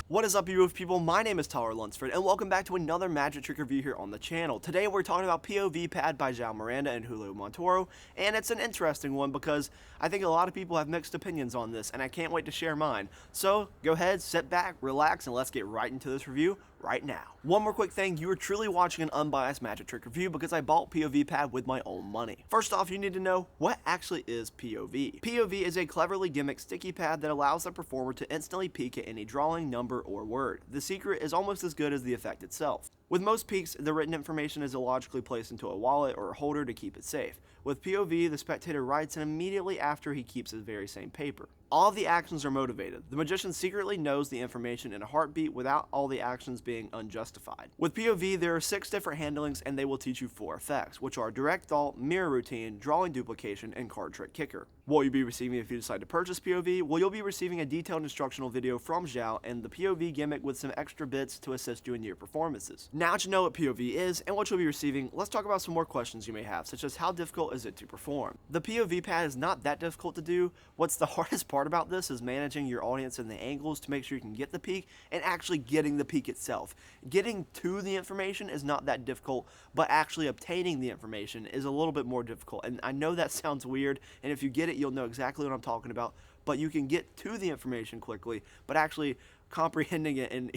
What is up, P.O.V people? My name is Lunsford, and welcome back to another magic trick review here on the channel. Today we're talking about P.O.V Pad by João, Miranda, and Julio Montoro, and it's an interesting one because I think a lot of people have mixed opinions on this, and I can't wait to share mine. So go ahead, sit back, relax, and let's get right into this review right now. One more quick thing, you are truly watching an unbiased magic trick review because I bought P.O.V Pad with my own money. First off, you need to know what actually is P.O.V. P.O.V is a cleverly gimmicked sticky pad that allows the performer to instantly peek at any drawing, number, or word. The secret is almost as good as the effect itself. With most peeks, the written information is illogically placed into a wallet or a holder to keep it safe. With P.O.V, the spectator writes and immediately after he keeps the very same paper. All of the actions are motivated. The magician secretly knows the information in a heartbeat without all the actions being unjustified. With P.O.V, there are 6 different handlings and they will teach you 4 effects, which are direct thought, mirror routine, drawing duplication, and card trick kicker. What you'll be receiving if you decide to purchase P.O.V? Well, you'll be receiving a detailed instructional video from João and the P.O.V gimmick with some extra bits to assist you in your performances. Now that you know what P.O.V is and what you'll be receiving, let's talk about some more questions you may have, such as how difficult is it to perform? The P.O.V pad is not that difficult to do. What's the hardest part about this is managing your audience and the angles to make sure you can get the peek and actually getting the peek itself. Getting to the information is not that difficult, but actually obtaining the information is a little bit more difficult. And I know that sounds weird, and if you get it, you'll know exactly what I'm talking about, but you can get to the information quickly, but actually comprehending it and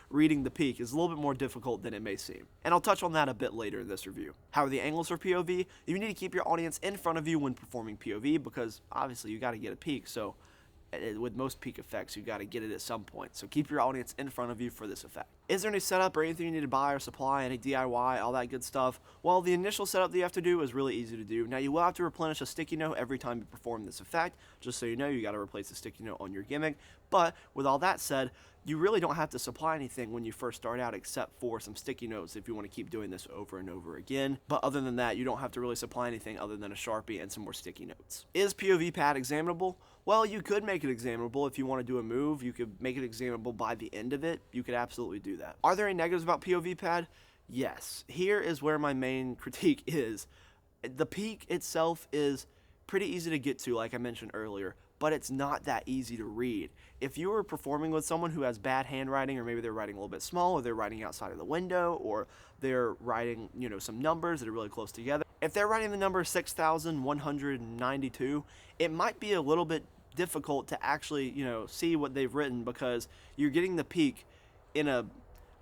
reading the peek is a little bit more difficult than it may seem. And I'll touch on that a bit later in this review. How are the angles for P.O.V? You need to keep your audience in front of you when performing P.O.V because obviously you got to get a peek, so with most peek effects, you got to get it at some point. So keep your audience in front of you for this effect. Is there any setup or anything you need to buy or supply, any DIY, all that good stuff? Well, the initial setup that you have to do is really easy to do. Now, you will have to replenish a sticky note every time you perform this effect. Just so you know, you got to replace the sticky note on your gimmick. But with all that said, you really don't have to supply anything when you first start out except for some sticky notes if you want to keep doing this over and over again. But other than that, you don't have to really supply anything other than a Sharpie and some more sticky notes. Is P.O.V Pad examinable? Well, you could make it examinable if you want to do a move. You could make it examinable by the end of it. You could absolutely do that. Are there any negatives about P.O.V Pad? Yes. Here is where my main critique is. The peek itself is pretty easy to get to, like I mentioned earlier, but it's not that easy to read. If you are performing with someone who has bad handwriting, or maybe they're writing a little bit small, or they're writing outside of the window, or they're writing, some numbers that are really close together. If they're writing the number 6,192, it might be a little bit difficult to actually, see what they've written because you're getting the peek in a,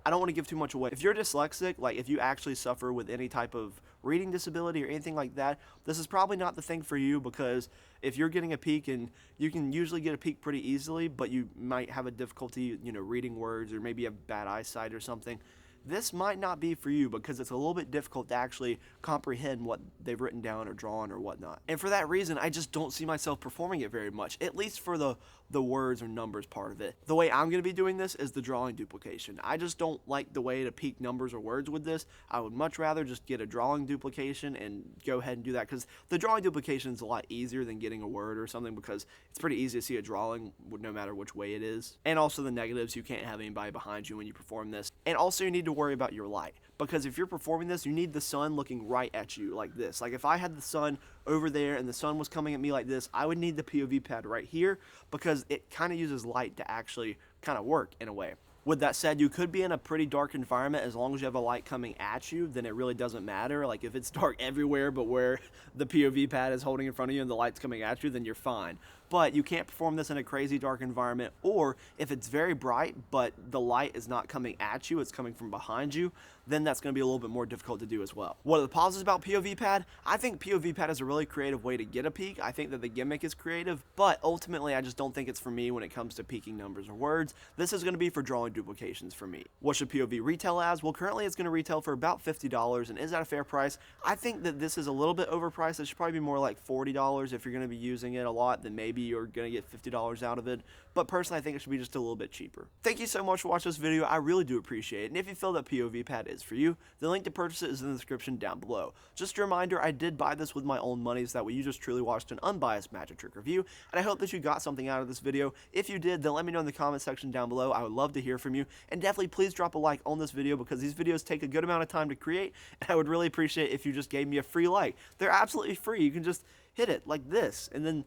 I don't want to give too much away. If you're dyslexic, like if you actually suffer with any type of reading disability or anything like that, this is probably not the thing for you because if you're getting a peek, and you can usually get a peek pretty easily, but you might have a difficulty, reading words, or maybe have bad eyesight or something, this might not be for you because it's a little bit difficult to actually comprehend what they've written down or drawn or whatnot. And for that reason, I just don't see myself performing it very much, at least for the words or numbers part of it. The way I'm going to be doing this is the drawing duplication. I just don't like the way to peek numbers or words with this. I would much rather just get a drawing duplication and go ahead and do that because the drawing duplication is a lot easier than getting a word or something because it's pretty easy to see a drawing no matter which way it is. And also the negatives, you can't have anybody behind you when you perform this. And also you need to worry about your light because if you're performing this, you need the sun looking right at you like this. Like if I had the sun over there and the sun was coming at me like this, I would need the P.O.V pad right here because it kind of uses light to actually kind of work in a way. With that said, you could be in a pretty dark environment as long as you have a light coming at you, then it really doesn't matter. Like if it's dark everywhere but where the P.O.V pad is holding in front of you and the light's coming at you, then you're fine. But you can't perform this in a crazy dark environment, or if it's very bright but the light is not coming at you, it's coming from behind you, then that's going to be a little bit more difficult to do as well. What are the positives about P.O.V pad? I think P.O.V pad is a really creative way to get a peek. I think that the gimmick is creative, but ultimately I just don't think it's for me when it comes to peeking numbers or words. This is going to be for drawing duplications for me. What should P.O.V retail as? Well, currently it's going to retail for about $50, and is that a fair price? I think that this is a little bit overpriced. It should probably be more like $40 if you're going to be using it a lot, then maybe you're going to get $50 out of it. But personally, I think it should be just a little bit cheaper. Thank you so much for watching this video. I really do appreciate it. And if you feel that P.O.V pad is for you, the link to purchase it is in the description down below. Just a reminder, I did buy this with my own money, so that way you just truly watched an unbiased magic trick review, and I hope that you got something out of this video. If you did, then let me know in the comment section down below. I would love to hear from you. from you, and definitely please drop a like on this video because these videos take a good amount of time to create, and I would really appreciate if you just gave me a free like. They're absolutely free. You can just hit it like this, and then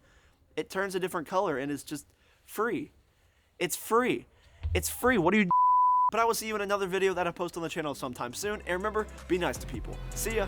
it turns a different color, and it's just free. It's free. It's free. What do you? But I will see you in another video that I post on the channel sometime soon, and remember, be nice to people. See ya.